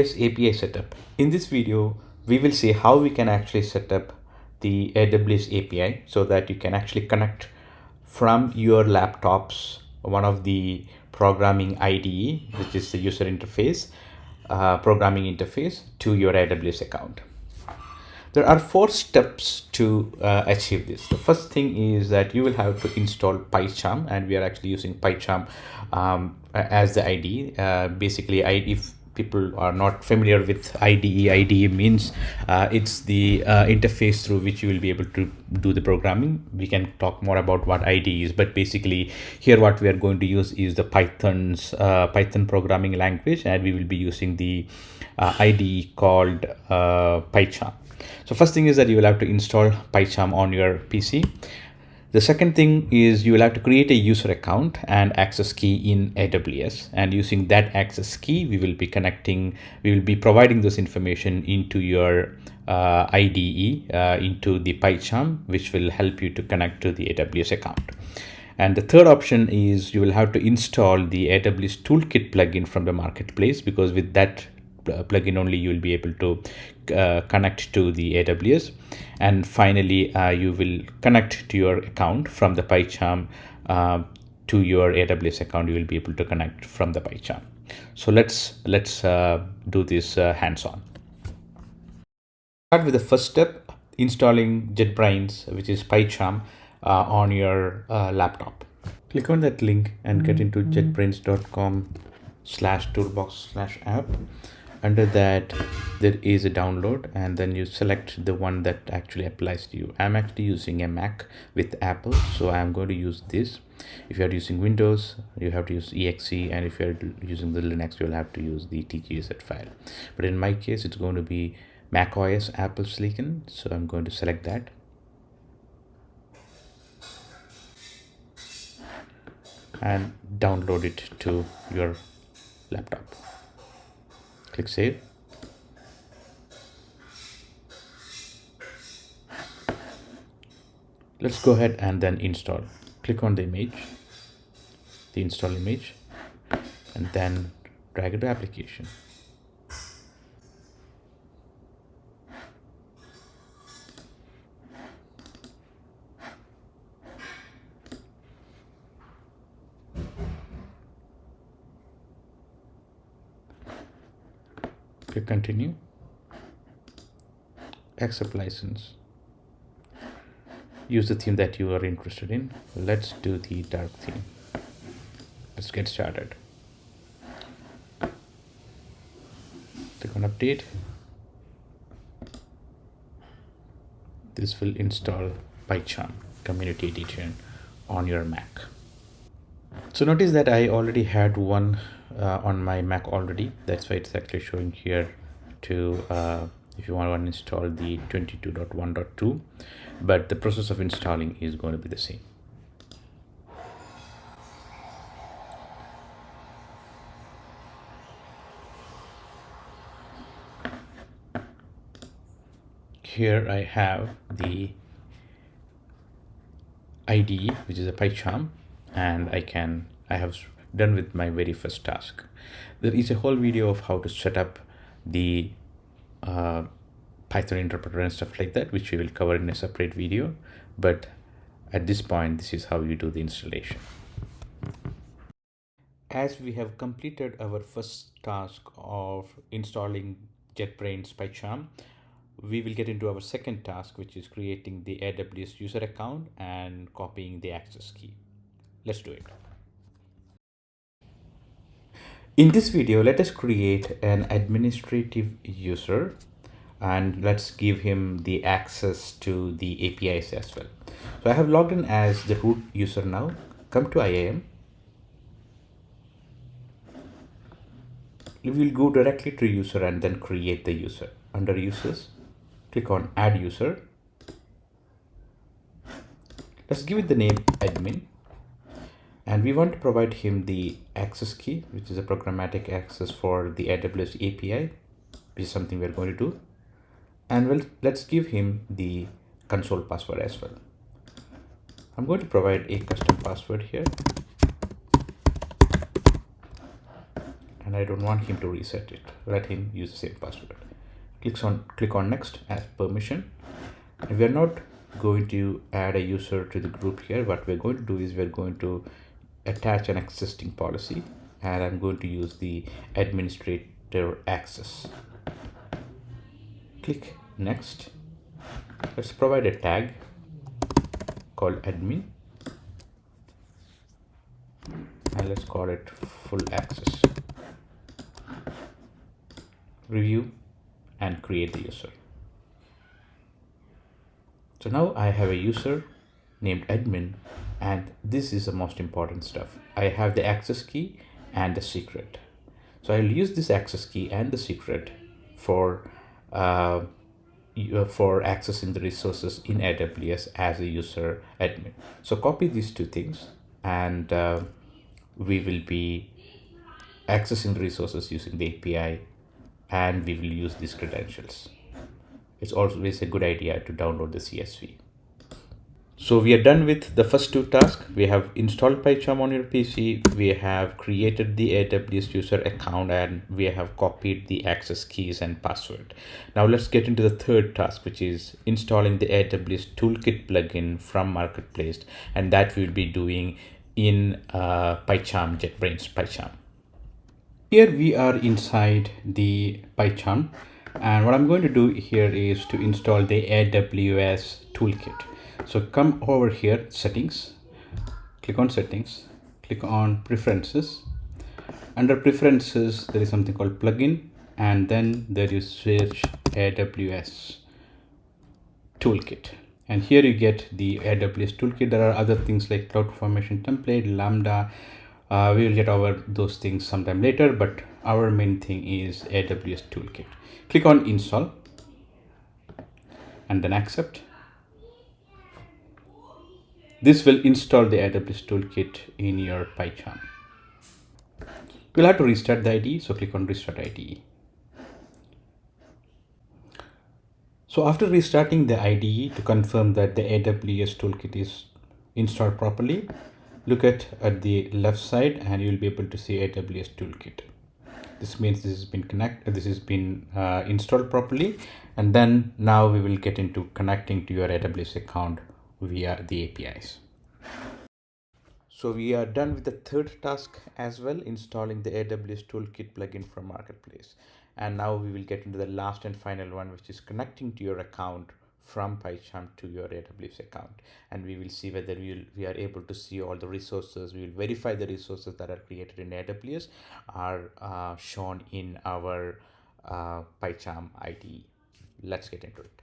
API setup. In this video, we will see how we can actually set up the AWS API so that you can actually connect from your laptops one of the programming IDE, which is the user interface, programming interface, to your AWS account. There are 4 steps to achieve this. The first thing is that you will have to install PyCharm, and we are actually using PyCharm as the IDE. Basically, if people are not familiar with IDE means it's the interface through which you will be able to do the programming. We can talk more about what IDE is, but basically here what we are going to use is the Python programming language, and we will be using the IDE called PyCharm. So first thing is that you will have to install PyCharm on your PC. The second thing is you will have to create a user account and access key in AWS, and using that access key we will be providing this information into your IDE, into the PyCharm, which will help you to connect to the AWS account. And the third option is you will have to install the AWS Toolkit plugin from the marketplace, because with that plugin only you will be able to connect to the AWS. And finally, you will connect to your account from the PyCharm to your AWS account. You will be able to connect from the PyCharm. So let's do this hands-on. Start with the first step, installing JetBrains, which is PyCharm, on your laptop. Click on that link and get into jetbrains.com/toolbox/app. Under that there is a download, and then you select the one that actually applies to you. I'm actually using a Mac with Apple, so I'm going to use this. If you are using Windows, you have to use exe, and if you're using the Linux, you'll have to use the tgz file. But in my case, it's going to be Mac OS Apple Silicon, so I'm going to select that. And download it to your laptop. Click save. Let's go ahead and then install. Click on the install image, and then drag it to application. Click continue, accept license, use the theme that you are interested in. Let's do the dark theme. Let's get started. Click on update. This will install PyCharm Community Edition on your Mac. So notice that I already had one on my Mac already. That's why it's actually showing here to if you want to install the 22.1.2, but the process of installing is going to be the same. Here I have the IDE, which is a PyCharm, and I have done with my very first task. There is a whole video of how to set up the Python interpreter and stuff like that, which we will cover in a separate video. But at this point, this is how you do the installation. As we have completed our first task of installing JetBrains PyCharm, we will get into our second task, which is creating the AWS user account and copying the access key. Let's do it. In this video, let us create an administrative user, and let's give him the access to the APIs as well. So I have logged in as the root user now. Come to IAM. We will go directly to user and then create the user. Under users, click on add user. Let's give it the name admin. And we want to provide him the access key, which is a programmatic access for the AWS API, which is something we're going to do. And let's give him the console password as well. I'm going to provide a custom password here. and I don't want him to reset it. Let him use the same password. Click on next as permission. And we are not going to add a user to the group here. What we're going to do is we're going to attach an existing policy, and I'm going to use the administrator access. Click next. Let's provide a tag called admin, and let's call it full access. Review and create the user. So now I have a user named admin, and this is the most important stuff. I have the access key and the secret. So I'll use this access key and the secret for accessing the resources in AWS as a user admin. So copy these two things, and we will be accessing the resources using the API, and we will use these credentials. It's always a good idea to download the CSV. So we are done with the first two tasks. We have installed PyCharm on your PC. We have created the AWS user account, and we have copied the access keys and password. Now let's get into the third task, which is installing the AWS Toolkit plugin from Marketplace, and that we'll be doing in PyCharm, JetBrains PyCharm. Here we are inside the PyCharm, and what I'm going to do here is to install the AWS Toolkit. So come over here, settings, click on settings, click on preferences. Under preferences, there is something called plugin, and then there is search AWS Toolkit. And here you get the AWS Toolkit. There are other things like CloudFormation template, Lambda. We will get over those things sometime later, but our main thing is AWS Toolkit. Click on install and then accept. This will install the AWS Toolkit in your PyCharm. You'll have to restart the IDE, so click on restart IDE. So after restarting the IDE to confirm that the AWS Toolkit is installed properly, look at the left side and you'll be able to see AWS Toolkit. This means this has been installed properly, and then now we will get into connecting to your AWS account via the APIs. So we are done with the third task as well, installing the AWS Toolkit plugin from Marketplace. And now we will get into the last and final one, which is connecting to your account from PyCharm to your AWS account. And we will see whether we are able to see all the resources. We will verify the resources that are created in AWS are shown in our PyCharm IDE. Let's get into it.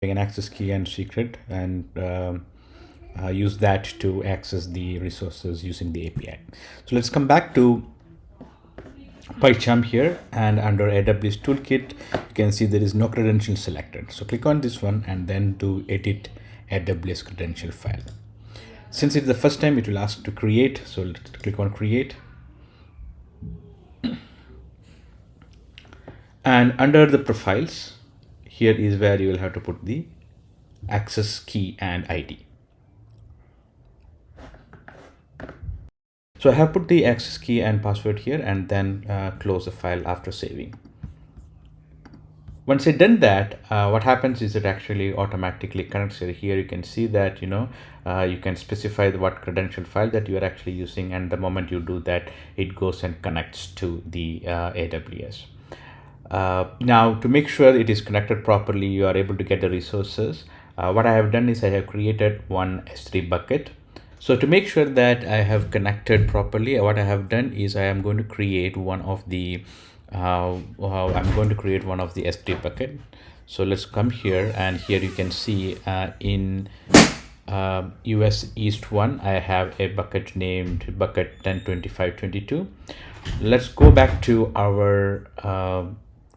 An access key and secret, and use that to access the resources using the API. So let's come back to PyCharm here, and under AWS Toolkit, you can see there is no credential selected. So click on this one and then do edit AWS credential file. Since it's the first time, it will ask to create. So let's click on create. And under the profiles, here is where you will have to put the access key and ID. So I have put the access key and password here, and then close the file after saving. Once I've done that, what happens is it actually automatically connects it. Here you can see that, you can specify what credential file that you are actually using, and the moment you do that, it goes and connects to the AWS. Now, to make sure it is connected properly, you are able to get the resources. What I have done is I have created one S3 bucket. So to make sure that I have connected properly, what I have done is I am going to create one of the S3 bucket. So let's come here, and here you can see in US East 1, I have a bucket named bucket 102522. Let's go back to our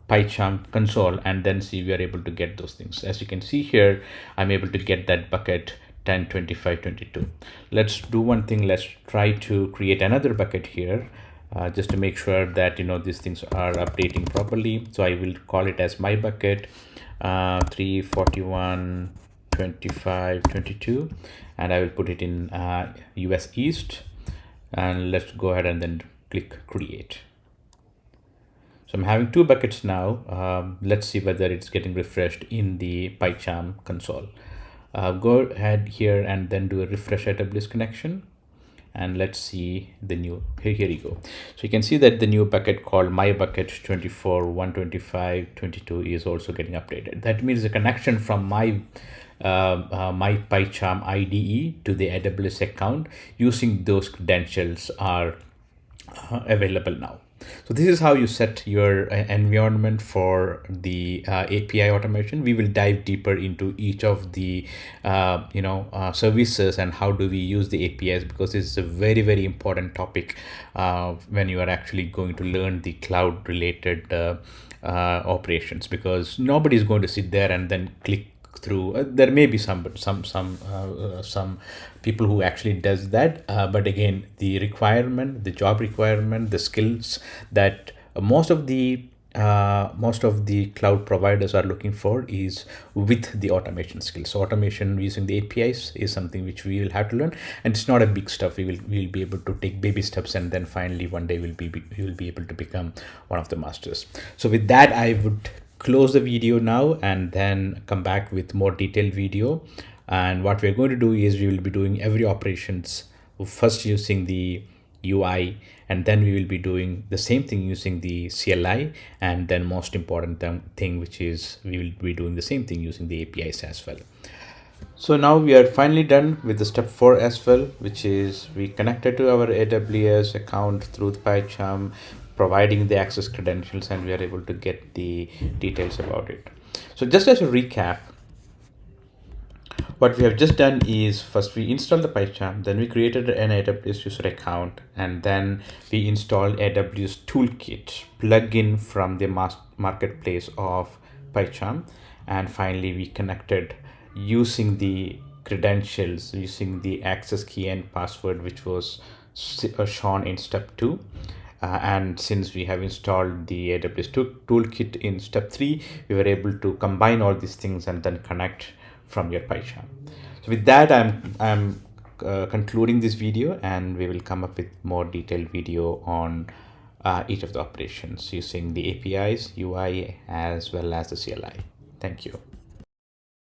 PyCharm console and then see we are able to get those things. As you can see here, I'm able to get that bucket 102522. Let's do one thing. Let's try to create another bucket here just to make sure that these things are updating properly. So I will call it as my bucket 341.25.22, and I will put it in US East. And let's go ahead and then click create. So I'm having two buckets now. Let's see whether it's getting refreshed in the PyCharm console. Go ahead here and then do a refresh AWS connection. And let's see the new, here you go. So you can see that the new bucket called my bucket 24, 125, 22 is also getting updated. That means the connection from my my PyCharm IDE to the AWS account using those credentials are available now. So this is how you set your environment for the API automation. We will dive deeper into each of the services and how do we use the APIs, because it's a very, very important topic when you are actually going to learn the cloud related operations, because nobody is going to sit there and then click through. There may be some people who actually does that, but again, the requirement, the job requirement, the skills that most of the cloud providers are looking for is with the automation skills. So automation using the APIs is something which we will have to learn, and it's not a big stuff. We'll be able to take baby steps, and then finally one day we will be able to become one of the masters. So with that, I would close the video now and then come back with more detailed video. And what we're going to do is we will be doing every operations first using the UI, and then we will be doing the same thing using the CLI, and then most important thing, which is we will be doing the same thing using the APIs as well. So now we are finally done with the step 4 as well, which is we connected to our AWS account through the PyCharm, providing the access credentials, and we are able to get the details about it. So just as a recap, what we have just done is first we installed the PyCharm, then we created an AWS user account, and then we installed AWS Toolkit plugin from the marketplace of PyCharm, and finally we connected using the credentials, using the access key and password, which was shown in step 2. And since we have installed the AWS Toolkit in step 3, we were able to combine all these things and then connect from your PyCharm. So with that, I'm concluding this video, and we will come up with more detailed video on each of the operations using the APIs, UI, as well as the CLI. Thank you.